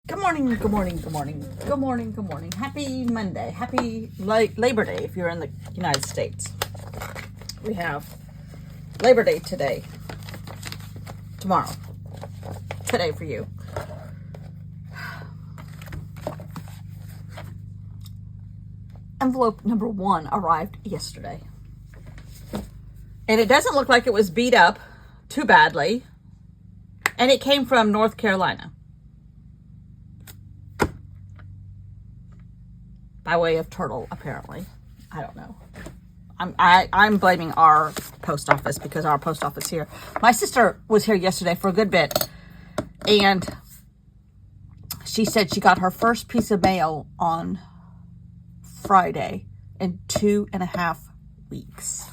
Good morning, good morning, good morning, good morning, good morning. Happy Monday. Happy Labor Day if you're in the United States. We have Labor Day today. Tomorrow. Today for you. Envelope number 1 arrived yesterday. And it doesn't look like it was beat up too badly. And it came from North Carolina. By way of Turtle, apparently. I don't know. I'm blaming our post office because our post office here. My sister was here yesterday for a good bit. And she said she got her first piece of mail on Friday in 2.5 weeks.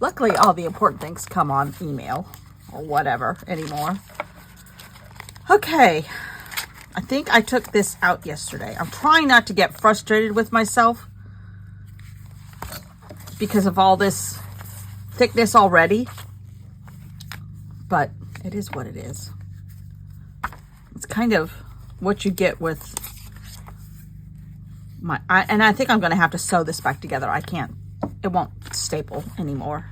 Luckily, all the important things come on email or whatever anymore. Okay. I think I took this out yesterday. I'm trying not to get frustrated with myself because of all this thickness already. But it is what it is. It's kind of what you get with and I think I'm going to have to sew this back together. I can't. It won't staple anymore.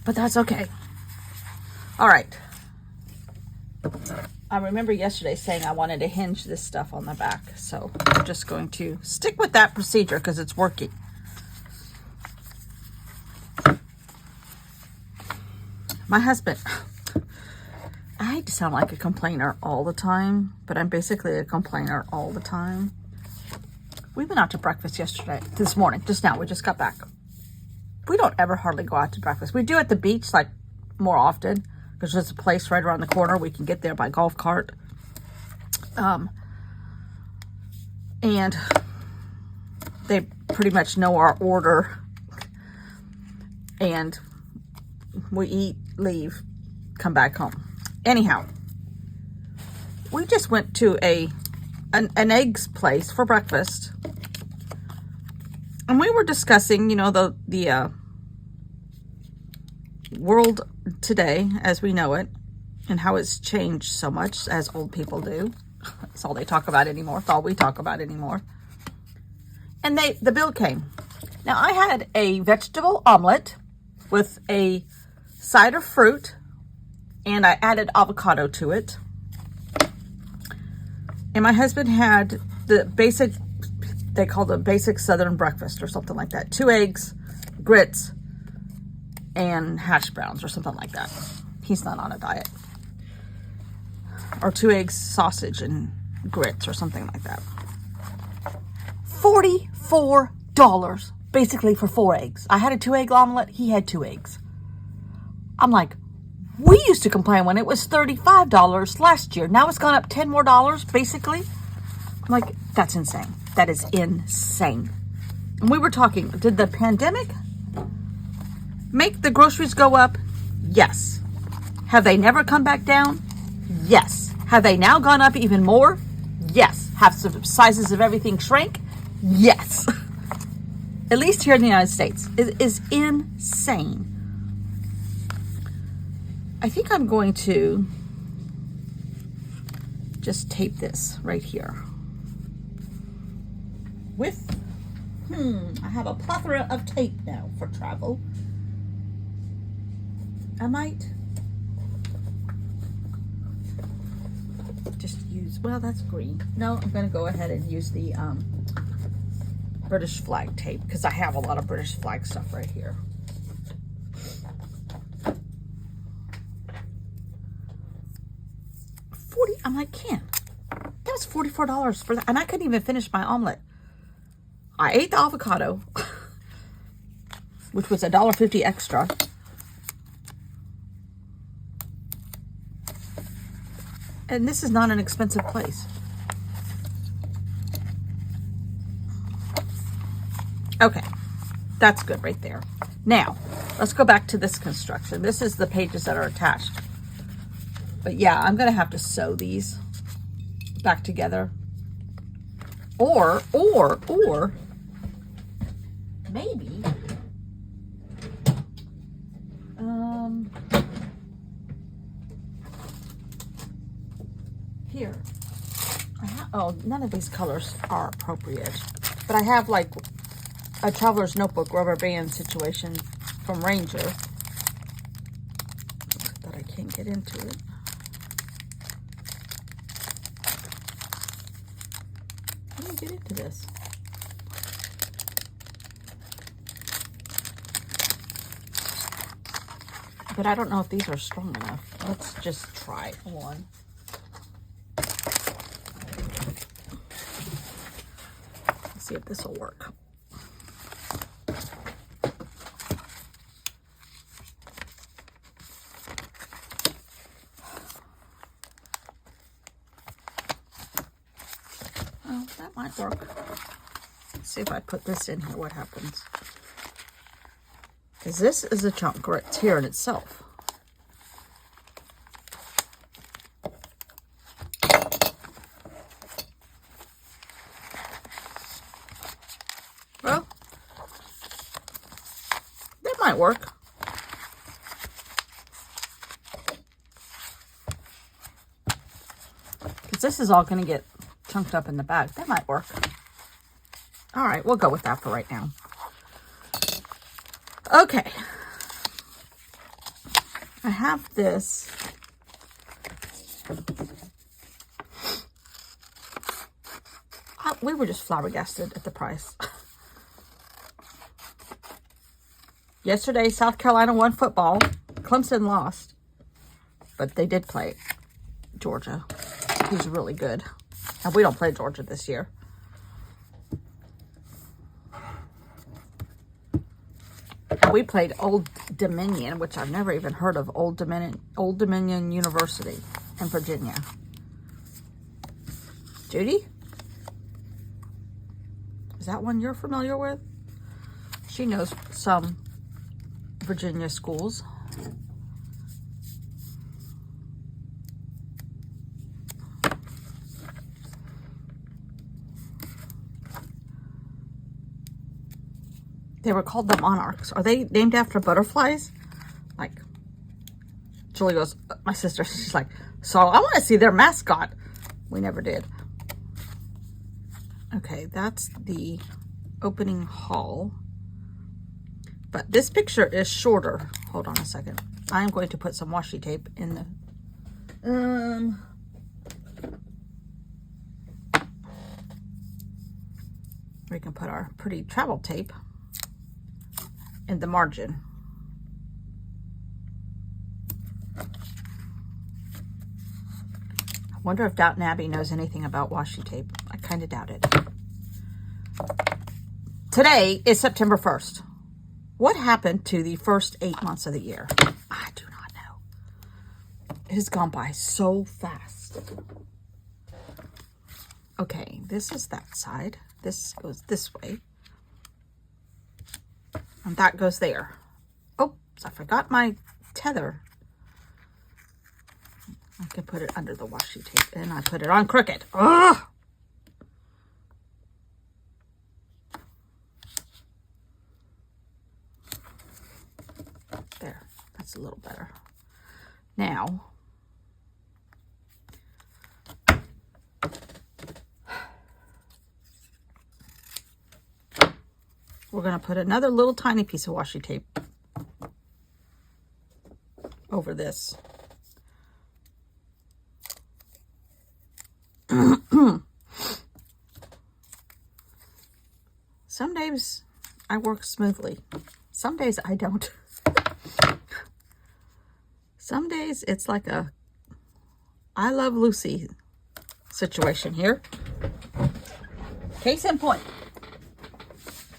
But that's okay. All right. I remember yesterday saying I wanted to hinge this stuff on the back. So I'm just going to stick with that procedure because it's working. My husband, I hate to sound like a complainer all the time, but I'm basically a complainer all the time. We went out to breakfast this morning, just now. We just got back. We don't ever hardly go out to breakfast. We do at the beach, like, more often. Because there's a place right around the corner. We can get there by golf cart. And they pretty much know our order. And we eat, leave, come back home. Anyhow, we just went to an eggs place for breakfast. And we were discussing, the world today as we know it and how it's changed so much, as old people do. That's all they talk about anymore. It's all we talk about anymore. And the bill came. Now, I had a vegetable omelet with a side of fruit, and I added avocado to it. And my husband had the basic, they call it basic Southern breakfast or something like that. 2 eggs, grits, and hash browns or something like that. He's not on a diet. Or 2 eggs, sausage, and grits or something like that. $44 basically for 4 eggs. I had a 2-egg omelet. He had 2 eggs. I'm like, we used to complain when it was $35 last year. Now it's gone up $10 more basically. I'm like, that's insane. That is insane. And we were talking, did the pandemic make the groceries go up? Yes. Have they never come back down? Yes. Have they now gone up even more? Yes. Have some sizes of everything shrank? Yes. At least here in the United States. It is insane. I think I'm going to just tape this right here. With, I have a plethora of tape now for travel. I might just use, well, that's green. No, I'm going to go ahead and use the British flag tape because I have a lot of British flag stuff right here. I'm like, that was $44 for that. And I couldn't even finish my omelet. I ate the avocado, which was $1.50 extra. And this is not an expensive place. Okay, that's good right there. Now, let's go back to this construction. This is the pages that are attached. But yeah, I'm going to have to sew these back together. Or maybe, Oh, none of these colors are appropriate. But I have like a Traveler's Notebook rubber band situation from Ranger. But I can't get into it. How do you get into this? But I don't know if these are strong enough. Let's just try one. Let's see if this will work. Oh, that might work. Let's see if I put this in here, what happens. Because this is a chunk where it's here in itself. Well, that might work. Because this is all going to get chunked up in the bag. That might work. All right, we'll go with that for right now. Okay, I have this. We were just flabbergasted at the price. Yesterday, South Carolina won football. Clemson lost, but they did play Georgia, who's really good. And we don't play Georgia this year. We played Old Dominion, which I've never even heard of. Old Dominion University in Virginia. Judy? Is that one you're familiar with? She knows some Virginia schools. They were called the Monarchs. Are they named after butterflies? Like, Julie goes, my sister, she's like, so I want to see their mascot. We never did. Okay, that's the opening haul. But this picture is shorter. Hold on a second. I'm going to put some washi tape in the... We can put our pretty travel tape in the margin. I wonder if Downton Abbey knows anything about washi tape. I kind of doubt it. Today is September 1st. What happened to the first 8 months of the year? I do not know. It has gone by so fast. Okay, this is that side. This goes this way. And that goes there. Oops, I forgot my tether. I can put it under the washi tape. And I put it on crooked. Ugh! There. That's a little better. Now, we're going to put another little tiny piece of washi tape over this. Some days I work smoothly. Some days I don't. Some days it's like a I Love Lucy situation here. Case in point.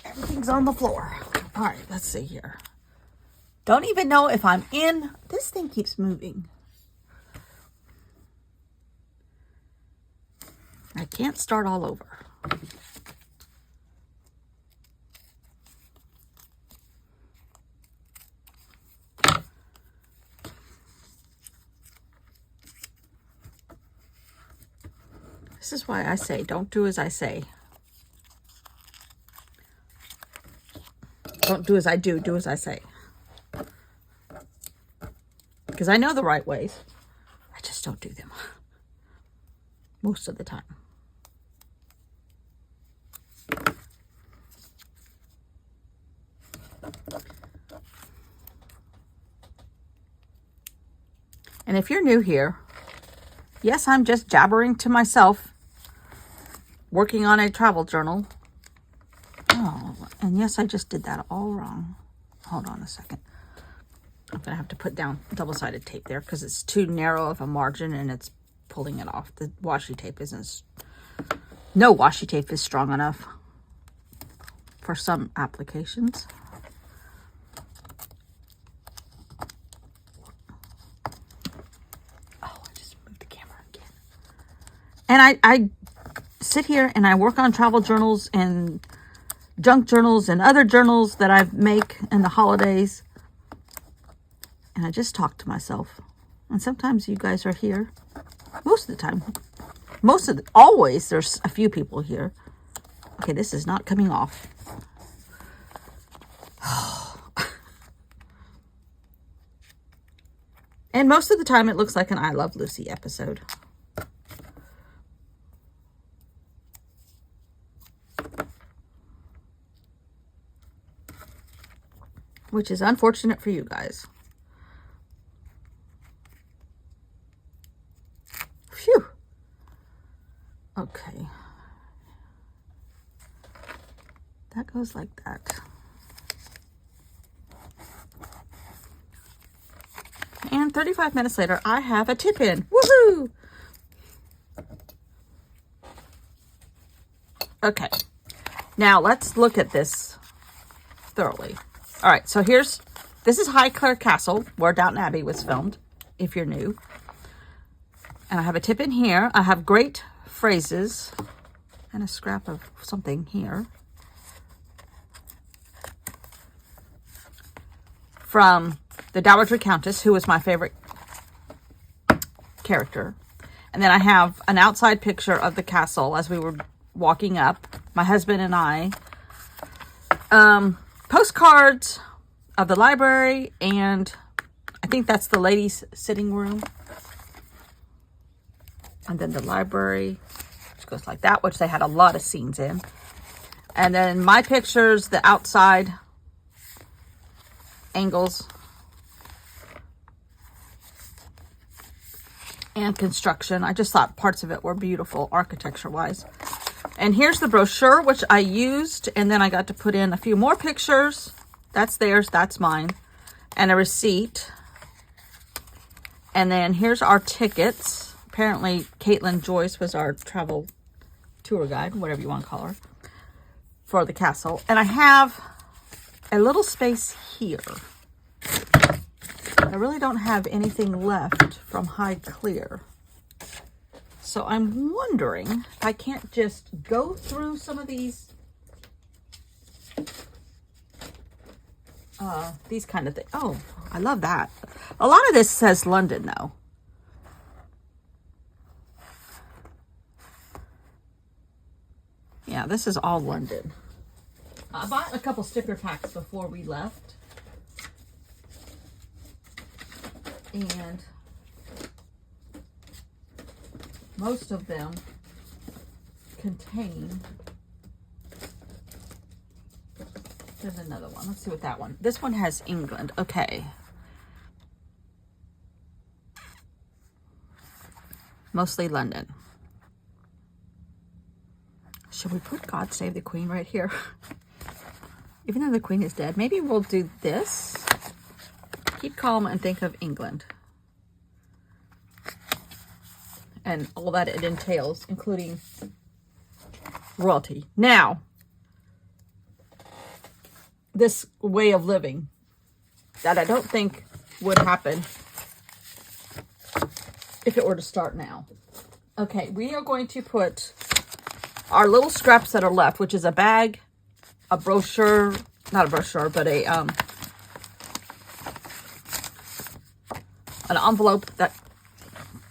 Everything's on the floor. All right, let's see here. Don't even know if I'm in. This thing keeps moving. I can't start all over. This is why I say, don't do as I say. Don't do as I do, do as I say. Because I know the right ways. I just don't do them. Most of the time. And if you're new here, yes, I'm just jabbering to myself, working on a travel journal. Oh, and yes, I just did that all wrong. Hold on a second. I'm going to have to put down double-sided tape there because it's too narrow of a margin and it's pulling it off. The washi tape isn't... No washi tape is strong enough for some applications. Oh, I just moved the camera again. And I sit here and I work on travel journals and junk journals and other journals that I make in the holidays. And I just talk to myself. And sometimes you guys are here. Most of the time. Always there's a few people here. Okay, this is not coming off. And most of the time it looks like an I Love Lucy episode. Which is unfortunate for you guys. Phew. Okay. That goes like that. And 35 minutes later, I have a tip in. Woohoo! Okay. Now, let's look at this thoroughly. All right, so this is Highclere Castle, where Downton Abbey was filmed, if you're new. And I have a tip in here. I have great phrases and a scrap of something here from the Dowager Countess, who was my favorite character. And then I have an outside picture of the castle as we were walking up, my husband and I. Postcards of the library, and I think that's the ladies' sitting room. And then the library, which goes like that, which they had a lot of scenes in. And then my pictures, the outside angles and construction. I just thought parts of it were beautiful architecture-wise. And here's the brochure, which I used, and then I got to put in a few more pictures. That's theirs, that's mine. And a receipt. And then here's our tickets. Apparently, Caitlin Joyce was our travel tour guide, whatever you want to call her, for the castle. And I have a little space here. I really don't have anything left from Highclere. So I'm wondering if I can't just go through some of these kind of things. Oh, I love that. A lot of this says London, though. Yeah, this is all London. I bought a couple sticker packs before we left. And most of them contain... There's another one. Let's see what that one... This one has England. Okay. Mostly London. Should we put God Save the Queen right here? Even though the Queen is dead. Maybe we'll do this. Keep calm and think of England. And all that it entails, including royalty. Now, this way of living that I don't think would happen if it were to start now. Okay, we are going to put our little scraps that are left, which is a bag, a brochure, not a brochure, but a an envelope that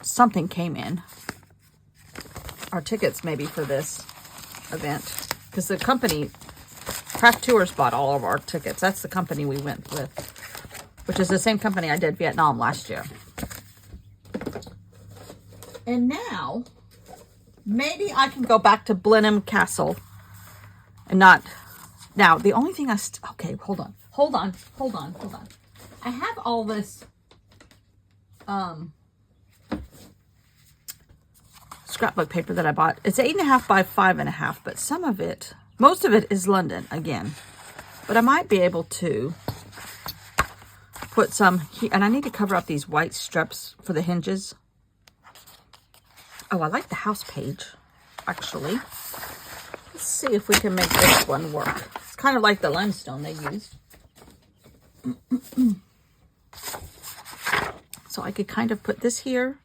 something came in. Our tickets maybe for this event, because the company Craft Tours bought all of our tickets. That's the company we went with, which is the same company I did Vietnam last year. And now maybe I can go back to Blenheim Castle and not Now, the only thing okay, hold on. I have all this scrapbook paper that I bought. It's 8.5 by 5.5, but most of it is London again. But I might be able to put some here, and I need to cover up these white strips for the hinges. Oh, I like the house page, actually. Let's see if we can make this one work. It's kind of like the limestone they used. So I could kind of put this here.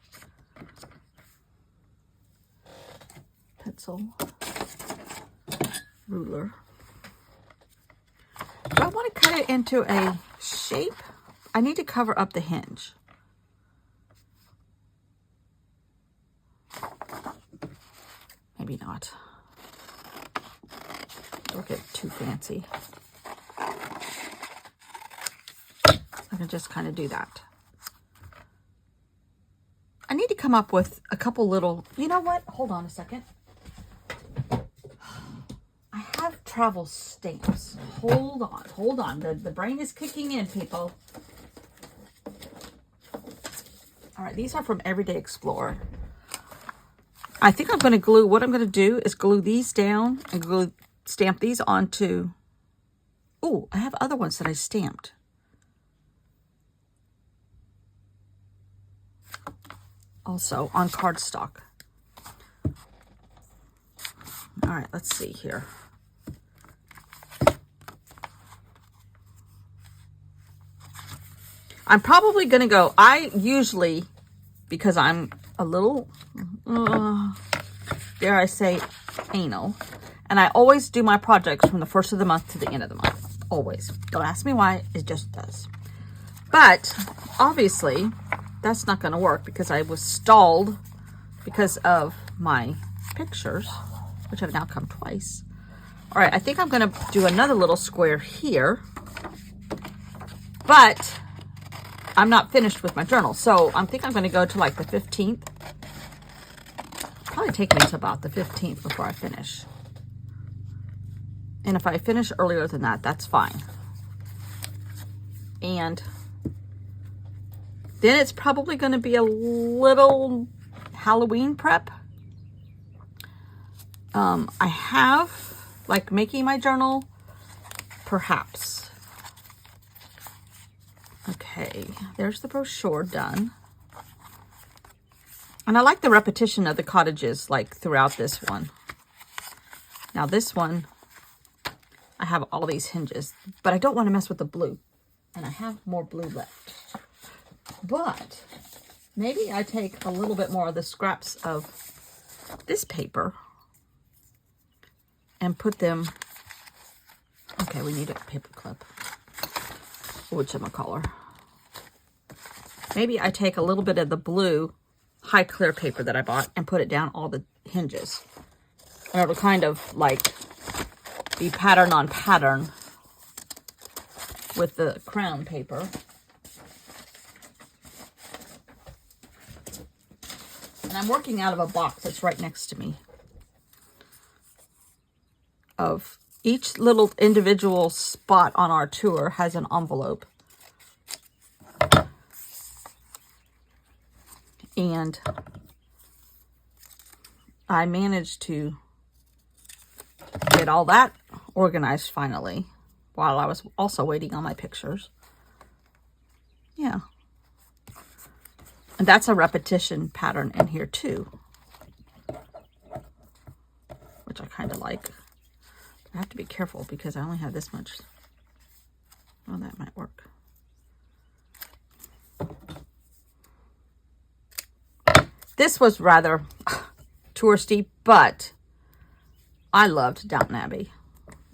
Pencil. Ruler. Do I want to cut it into a shape? I need to cover up the hinge. Maybe not. Don't get too fancy. I can just kind of do that. I need to come up with a couple little, you know what? Hold on a second. I have travel stamps. Hold on. The brain is kicking in, people. All right, these are from Everyday Explorer. I think I'm going to glue, what I'm going to do is glue these down and stamp these onto, oh, I have other ones that I stamped. Also on cardstock. All right, let's see here. I'm probably going to go, I usually, because I'm a little, dare I say, anal, and I always do my projects from the first of the month to the end of the month. Always. Don't ask me why, it just does. But, obviously, that's not going to work because I was stalled because of my pictures, which have now come twice. All right, I think I'm going to do another little square here, but I'm not finished with my journal. So I think I'm going to go to like the 15th. Probably take me to about the 15th before I finish. And if I finish earlier than that, that's fine. And then it's probably going to be a little Halloween prep. I have, like, making my journal, perhaps. Okay, there's the brochure done. And I like the repetition of the cottages, like, throughout this one. Now, this one, I have all these hinges, but I don't want to mess with the blue. And I have more blue left. But maybe I take a little bit more of the scraps of this paper and put them, okay, we need a paper clip, whichamacolor. Maybe I take a little bit of the blue high clear paper that I bought and put it down all the hinges. And it'll kind of like be pattern on pattern with the crown paper. And I'm working out of a box that's right next to me. Of each little individual spot on our tour has an envelope. And I managed to get all that organized finally while I was also waiting on my pictures. Yeah. And that's a repetition pattern in here too, which I kind of like. I have to be careful because I only have this much. Oh, that might work. This was rather touristy, but I loved Downton Abbey.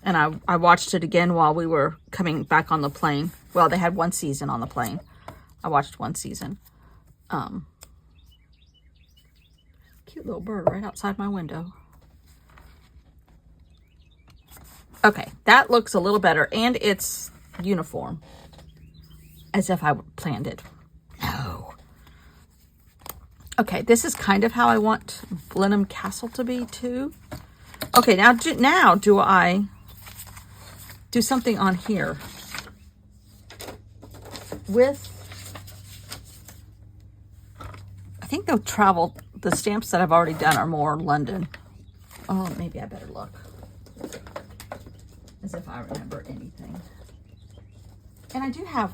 And I watched it again while we were coming back on the plane. Well, they had one season on the plane. I watched one season. Cute little bird right outside my window. Okay, that looks a little better, and it's uniform, as if I planned it. No. Okay, this is kind of how I want Blenheim Castle to be too. Okay, now do I do something on here with, I think the stamps that I've already done are more London. Oh, maybe I better look. As if I remember anything. And I do have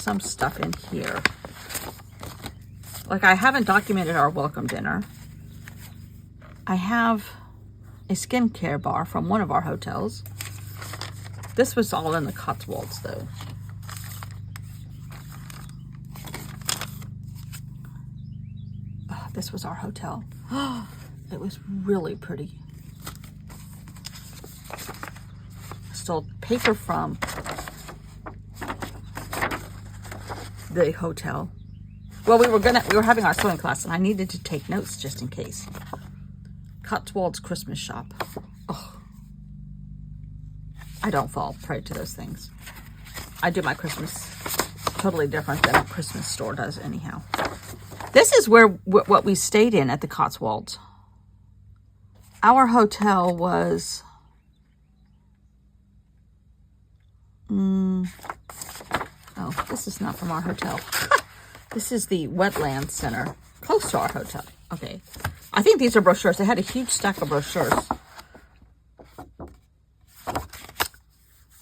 some stuff in here. Like, I haven't documented our welcome dinner. I have a skincare bar from one of our hotels. This was all in the Cotswolds, though. Oh, this was our hotel. It was really pretty. Stole paper from the hotel. Well, we were having our sewing class, and I needed to take notes just in case. Cotswolds Christmas shop. Oh, I don't fall prey to those things. I do my Christmas totally different than a Christmas store does anyhow. This is where what we stayed in at the Cotswolds. Our hotel was oh, this is not from our hotel. This is the Wetland Center, close to our hotel. Okay. I think these are brochures. They had a huge stack of brochures.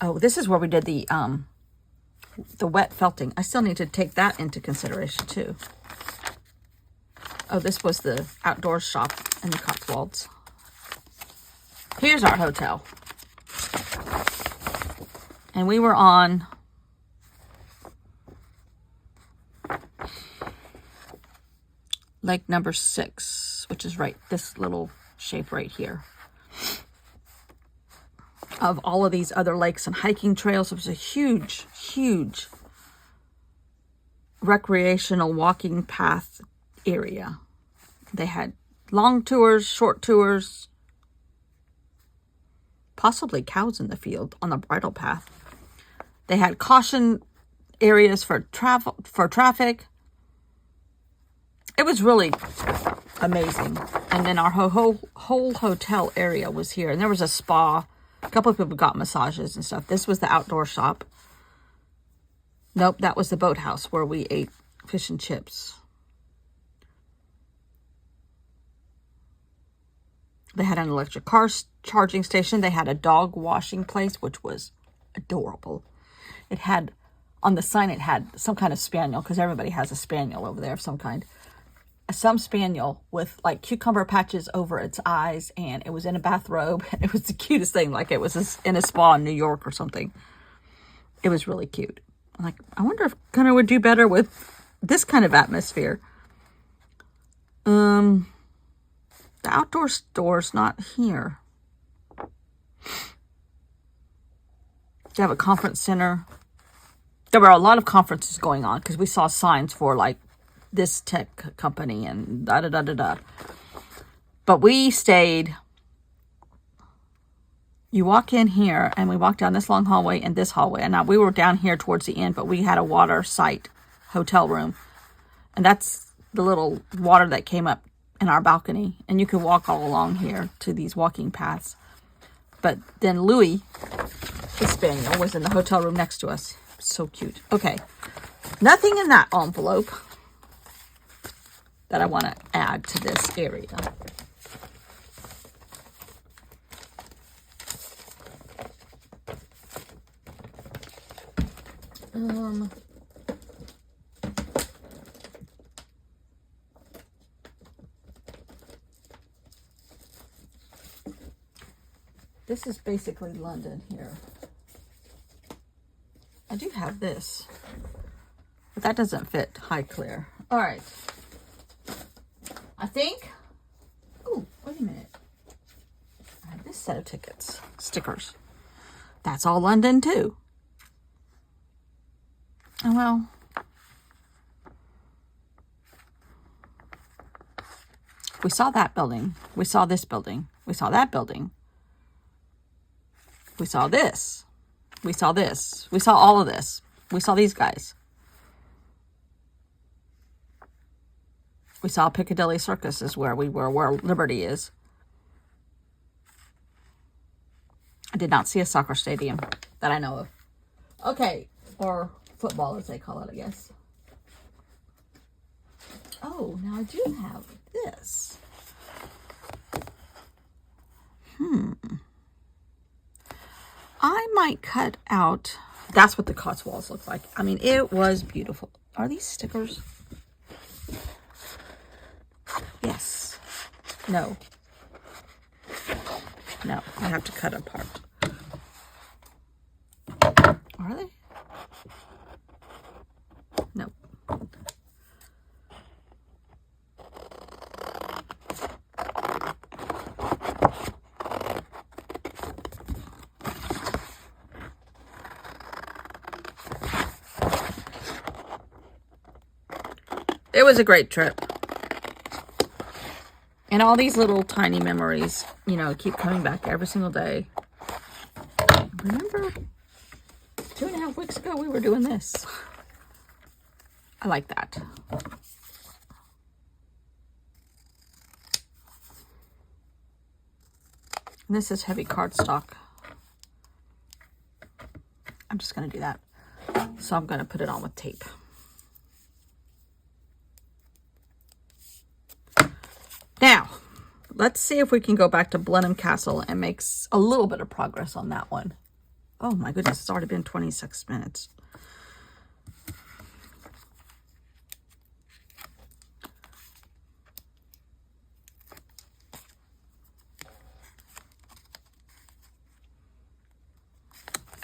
Oh, this is where we did the wet felting. I still need to take that into consideration too. Oh, this was the outdoor shop in the Cotswolds. Here's our hotel. And we were on lake number 6, which is right, this little shape right here. Of all of these other lakes and hiking trails, it was a huge, huge recreational walking path area. They had long tours, short tours, possibly cows in the field on the bridle path. They had caution areas for traffic. It was really amazing. And then our whole hotel area was here. And there was a spa. A couple of people got massages and stuff. This was the outdoor shop. Nope, that was the boathouse where we ate fish and chips. They had an electric car charging station. They had a dog washing place, which was adorable. It had, on the sign, it had some kind of spaniel, because everybody has a spaniel over there of some kind. Some spaniel with like cucumber patches over its eyes, and it was in a bathrobe. It was the cutest thing, like it was in a spa in New York or something. It was really cute. I'm like, I wonder if Gunnar would do better with this kind of atmosphere. The outdoor store's not here. They have a conference center. There were a lot of conferences going on because we saw signs for like this tech company and da-da-da-da-da. But we stayed, you walk in here and we walked down this long hallway and this hallway. And now we were down here towards the end, but we had a water site hotel room. And that's the little water that came up in our balcony. And you could walk all along here to these walking paths. But then Louis, the spaniel, was in the hotel room next to us. So cute. Okay. Nothing in that envelope that I want to add to this area. This is basically London here. I do have this, but that doesn't fit Highclere. All right. I think, oh, wait a minute. I have this set of stickers. That's all London too. Oh, well. We saw that building. We saw this building. We saw that building. We saw this. We saw this. We saw all of this. We saw these guys. We saw Piccadilly Circus is where we were, where Liberty is. I did not see a soccer stadium that I know of. Okay, or football as they call it, I guess. Oh, now I do have this. I might cut out, that's what the Cotswolds look like. I mean, it was beautiful. Are these stickers? Yes. No. No, I have to cut apart. Are they? No. It was a great trip. And all these little tiny memories, you know, keep coming back every single day. Remember 2.5 weeks ago we were doing this? I like that. And this is heavy cardstock. I'm just going to do that. So I'm going to put it on with tape. Now, let's see if we can go back to Blenheim Castle and make a little bit of progress on that one. Oh my goodness, it's already been 26 minutes.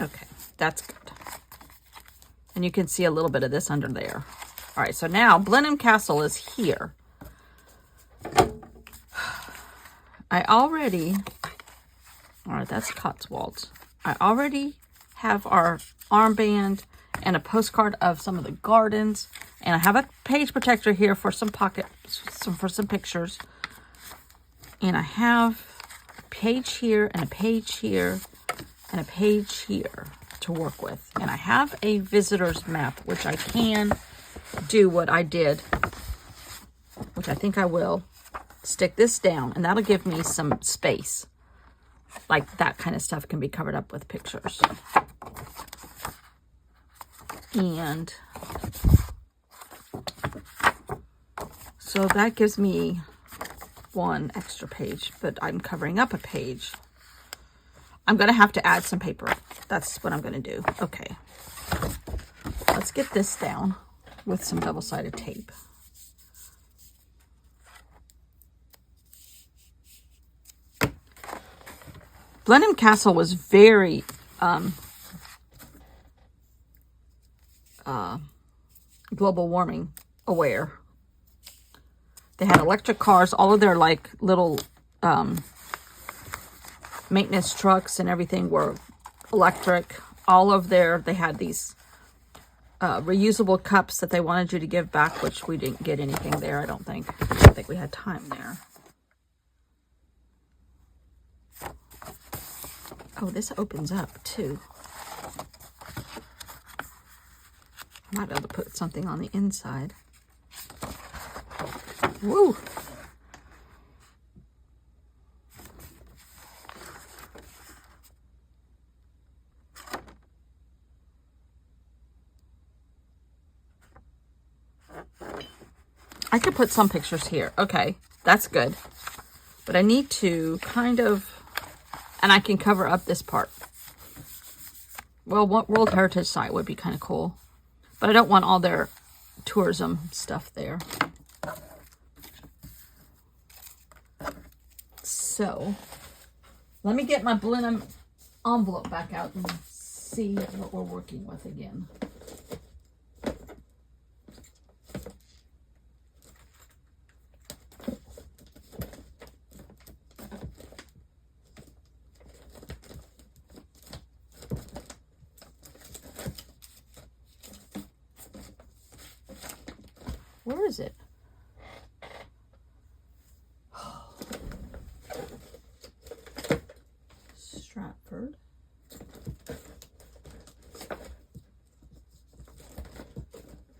Okay, that's good. And you can see a little bit of this under there. All right, so now Blenheim Castle is here. All right, that's Cotswolds. I already have our armband and a postcard of some of the gardens. And I have a page protector here for some for some pictures. And I have a page here and a page here and a page here to work with. And I have a visitor's map, which I can do what I did, which I think I will. Stick this down, and that'll give me some space. Like that kind of stuff can be covered up with pictures. And so that gives me one extra page, but I'm covering up a page. I'm going to have to add some paper. That's what I'm going to do. Okay. Let's get this down with some double-sided tape. Blenheim Castle was very global warming aware. They had electric cars. All of their like little maintenance trucks and everything were electric. They had these reusable cups that they wanted you to give back, which we didn't get anything there, I don't think. I don't think we had time there. Oh, this opens up too. I might be able to put something on the inside. Woo! I could put some pictures here. Okay, that's good. But I need to kind of... And I can cover up this part. Well, World Heritage Site would be kind of cool. But I don't want all their tourism stuff there. So, let me get my Blenheim envelope back out and see what we're working with again. Where is it? Stratford.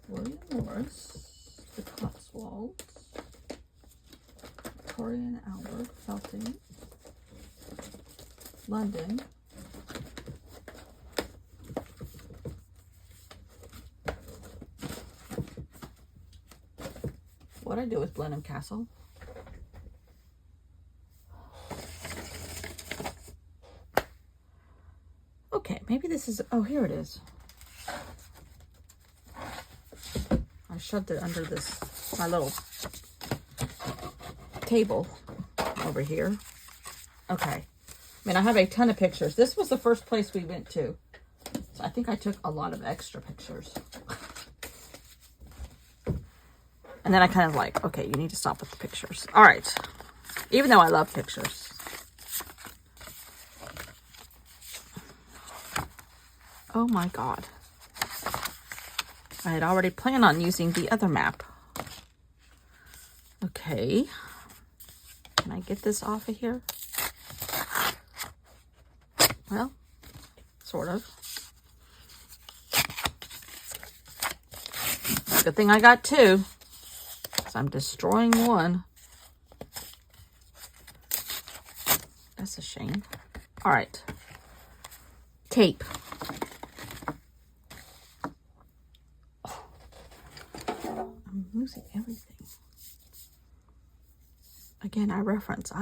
William Morris. The Cotswolds. Victoria and Albert. Felting. London. what I do with Blenheim Castle. Okay, maybe this is, oh, here it is. I shoved it under this, my little table over here. Okay. I mean, I have a ton of pictures. This was the first place we went to. So I think I took a lot of extra pictures. And then I kind of like, okay, you need to stop with the pictures. All right. Even though I love pictures. Oh my God. I had already planned on using the other map. Okay. Can I get this off of here? Well, sort of. Good thing I got two, because I'm destroying one. That's a shame. All right. Tape. Oh. I'm losing everything. Again, I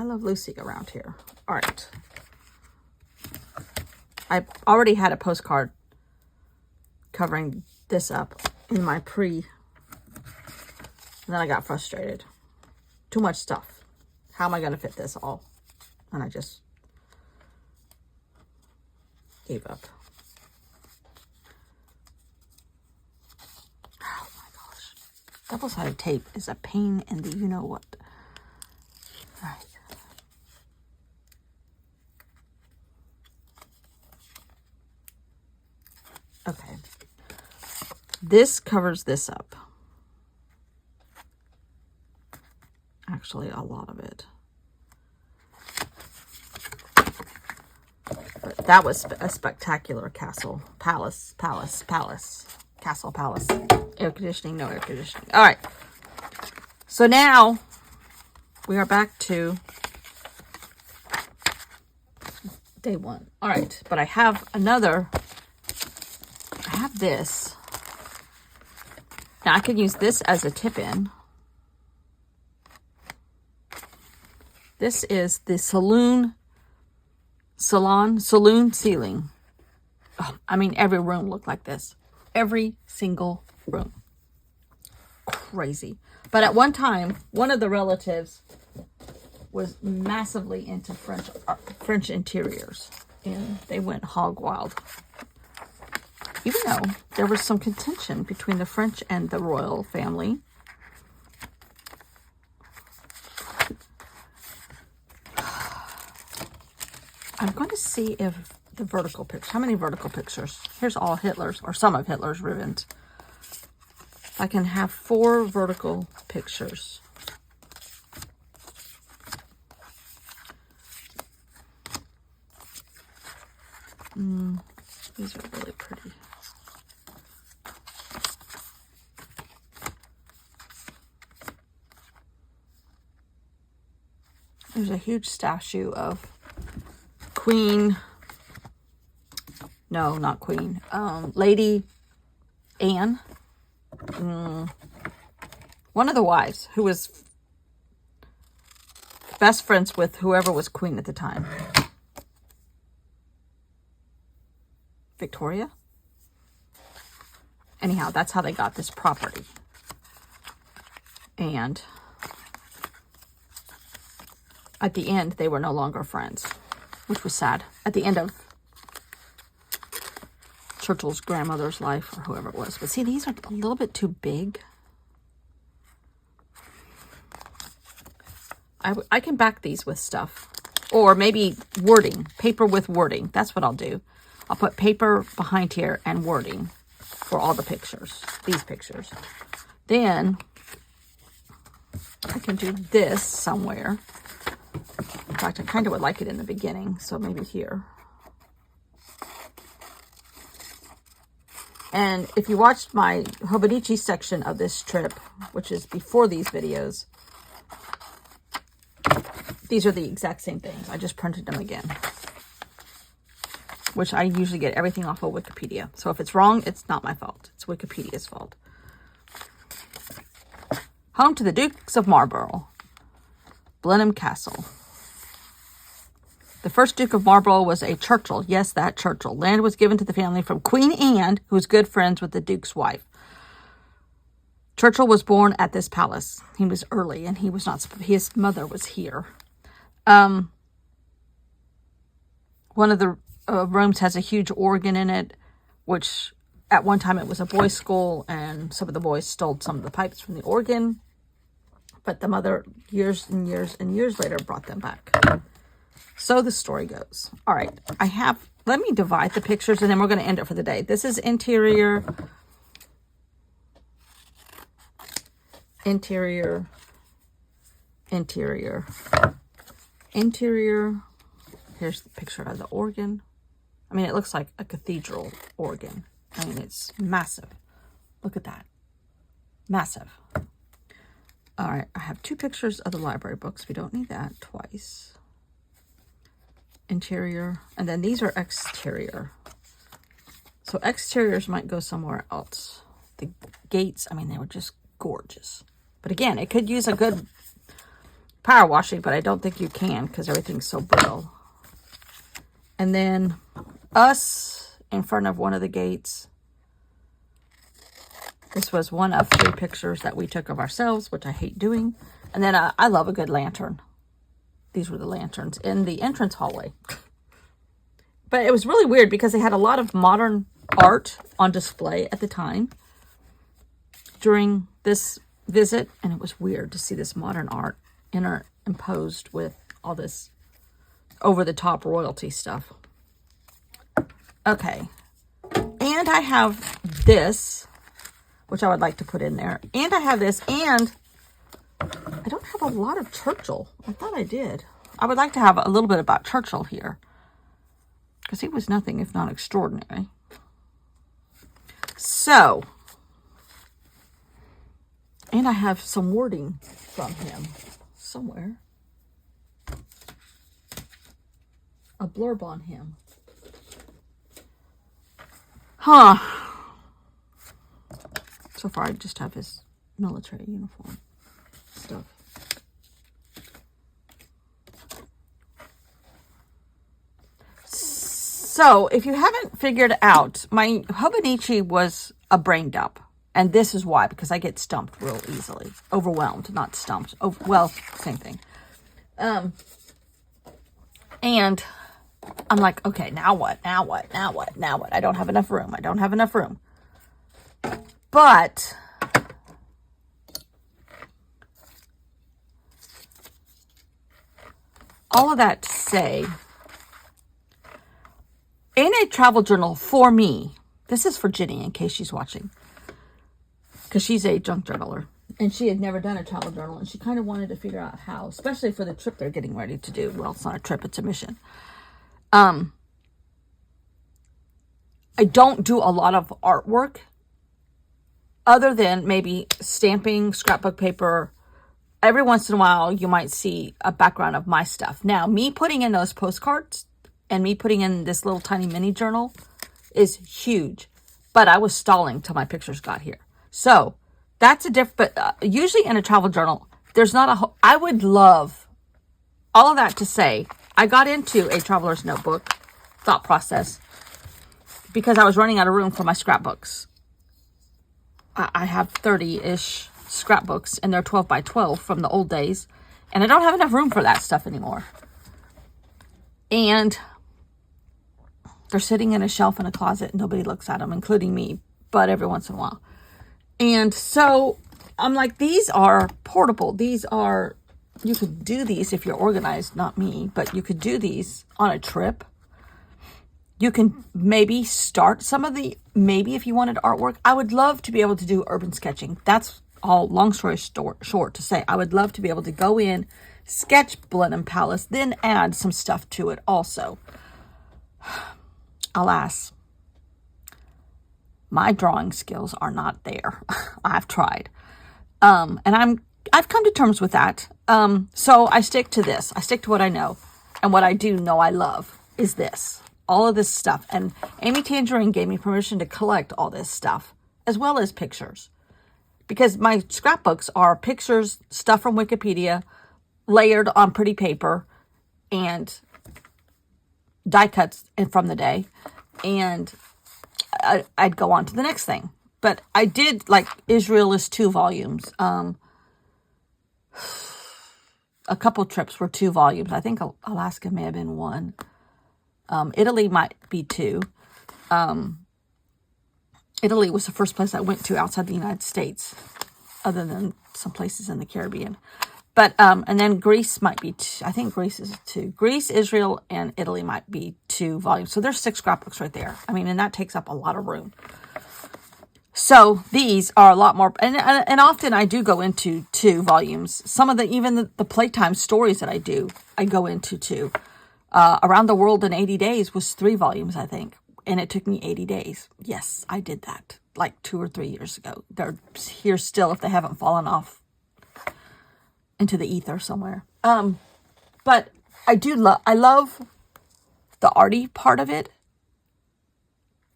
love Lucy around here. All right. I already had a postcard covering this up in my and then I got frustrated. Too much stuff. How am I going to fit this all? And I just gave up. Oh my gosh. Double-sided tape is a pain in the you-know-what. All right. Okay. This covers this up. Actually, a lot of it. But that was a spectacular castle. Palace. Castle, palace. Air conditioning, no air conditioning. All right. So now we are back to day one. All right. But I have this. Now I could use this as a tip-in. This is the saloon ceiling. Oh, I mean, every room looked like this. Every single room. Crazy. But at one time, one of the relatives was massively into French interiors. And they went hog wild. Even though there was some contention between the French and the royal family. I'm going to see if the vertical picture, how many vertical pictures? Here's all Hitler's, or some of Hitler's ribbons. I can have 4 vertical pictures. These are really pretty. There's a huge statue of Queen, no, not Queen, Lady Anne, one of the wives, who was best friends with whoever was queen at the time. Victoria? Anyhow, that's how they got this property. And at the end, they were no longer friends, which was sad. At the end of Churchill's grandmother's life, or whoever it was. But see, these are a little bit too big. I can back these with stuff. Or maybe wording. Paper with wording. That's what I'll do. I'll put paper behind here and wording for all the pictures. These pictures. Then I can do this somewhere. In fact, I kind of would like it in the beginning, so maybe here. And if you watched my Hobonichi section of this trip, which is before these videos, these are the exact same things. I just printed them again. Which I usually get everything off of Wikipedia. So if it's wrong, it's not my fault. It's Wikipedia's fault. Home to the Dukes of Marlborough. Blenheim Castle. The first Duke of Marlborough was a Churchill. Yes, that Churchill. Land was given to the family from Queen Anne, who was good friends with the Duke's wife. Churchill was born at this palace. He was early, and he was not. His mother was here. One of the rooms has a huge organ in it, which at one time it was a boys' school, and some of the boys stole some of the pipes from the organ. But the mother, years and years and years later, brought them back. So the story goes. All right, let me divide the pictures, and then we're going to end it for the day. This is interior. Interior. Interior. Interior. Here's the picture of the organ. I mean, it looks like a cathedral organ. I mean, it's massive. Look at that. Massive. All right, I have 2 pictures of the library books. We don't need that twice. Interior. And then these are exterior. So exteriors might go somewhere else. The gates, I mean, they were just gorgeous. But again, it could use a good power washing, but I don't think you can because everything's so brittle. And then us in front of one of the gates. This was one of 3 pictures that we took of ourselves, which I hate doing. And then I love a good lantern. These were the lanterns in the entrance hallway. But it was really weird because they had a lot of modern art on display at the time during this visit. And it was weird to see this modern art imposed with all this over-the-top royalty stuff. Okay. And I have this, which I would like to put in there. And I have this, and I don't have a lot of Churchill. I thought I did. I would like to have a little bit about Churchill here, because he was nothing if not extraordinary. So, and I have some wording from him somewhere. A blurb on him. Huh. So far, I just have his military uniform stuff. So, if you haven't figured out, my Hobonichi was a brain dump. And this is why, because I get stumped real easily. Overwhelmed, not stumped. Oh, well, same thing. And I'm like, okay, now what? Now what? Now what? Now what? I don't have enough room. I don't have enough room. But all of that to say, in a travel journal for me, this is for Jenny in case she's watching, because she's a junk journaler and she had never done a travel journal, and she kind of wanted to figure out how, especially for the trip they're getting ready to do. Well, it's not a trip, it's a mission. I don't do a lot of artwork other than maybe stamping, scrapbook paper. Every once in a while, you might see a background of my stuff. Now, me putting in those postcards and me putting in this little tiny mini journal is huge. But I was stalling till my pictures got here. So, that's a different... But usually in a travel journal, there's not a... I would love all of that to say, I got into a traveler's notebook thought process because I was running out of room for my scrapbooks. I have 30-ish scrapbooks, and they're 12 by 12 from the old days. And I don't have enough room for that stuff anymore. And they're sitting in a shelf in a closet. Nobody looks at them, including me, but every once in a while. And so I'm like, these are portable. These are, you could do these if you're organized, not me, but you could do these on a trip. You can maybe start some of the, maybe if you wanted artwork. I would love to be able to do urban sketching. That's all, long story short to say. I would love to be able to go in, sketch Blenheim Palace, then add some stuff to it also. Alas, my drawing skills are not there. I've tried. And I've come to terms with that. So I stick to this. I stick to what I know. And what I do know I love is this. All of this stuff. And Amy Tangerine gave me permission to collect all this stuff, as well as pictures. because my scrapbooks are pictures, stuff from Wikipedia, layered on pretty paper, and die cuts from the day, and I'd go on to the next thing. But I did, like, Israel is 2 volumes. A couple trips were 2 volumes. I think Alaska may have been 1. Italy might be 2. Italy was the first place I went to outside the United States, other than some places in the Caribbean. But, and then Greece might be 2. I think Greece is 2. Greece, Israel, and Italy might be 2 volumes. So there's 6 scrapbooks right there. I mean, and that takes up a lot of room. So these are a lot more, and often I do go into 2 volumes. Some of even the playtime stories that I do, I go into 2. Around the World in 80 Days was 3 volumes, I think. And it took me 80 days. Yes, I did that like 2 or 3 years ago. They're here still if they haven't fallen off into the ether somewhere. But I love the arty part of it.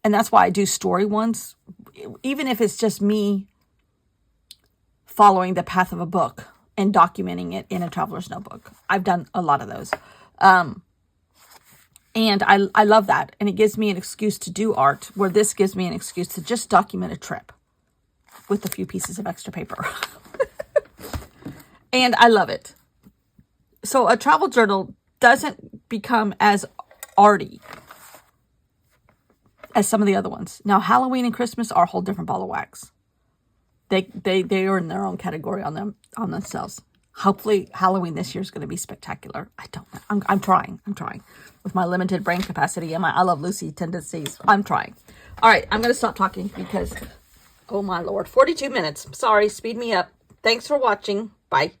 And that's why I do story ones. Even if it's just me following the path of a book and documenting it in a traveler's notebook. I've done a lot of those. And I love that. And it gives me an excuse to do art, where this gives me an excuse to just document a trip with a few pieces of extra paper. And I love it. So a travel journal doesn't become as arty as some of the other ones. Now, Halloween and Christmas are a whole different ball of wax. They are in their own category on themselves. Hopefully, Halloween this year is going to be spectacular. I don't know. I'm trying. With my limited brain capacity and my I Love Lucy tendencies, I'm trying. All right, I'm going to stop talking because, oh my Lord, 42 minutes. Sorry, speed me up. Thanks for watching. Bye.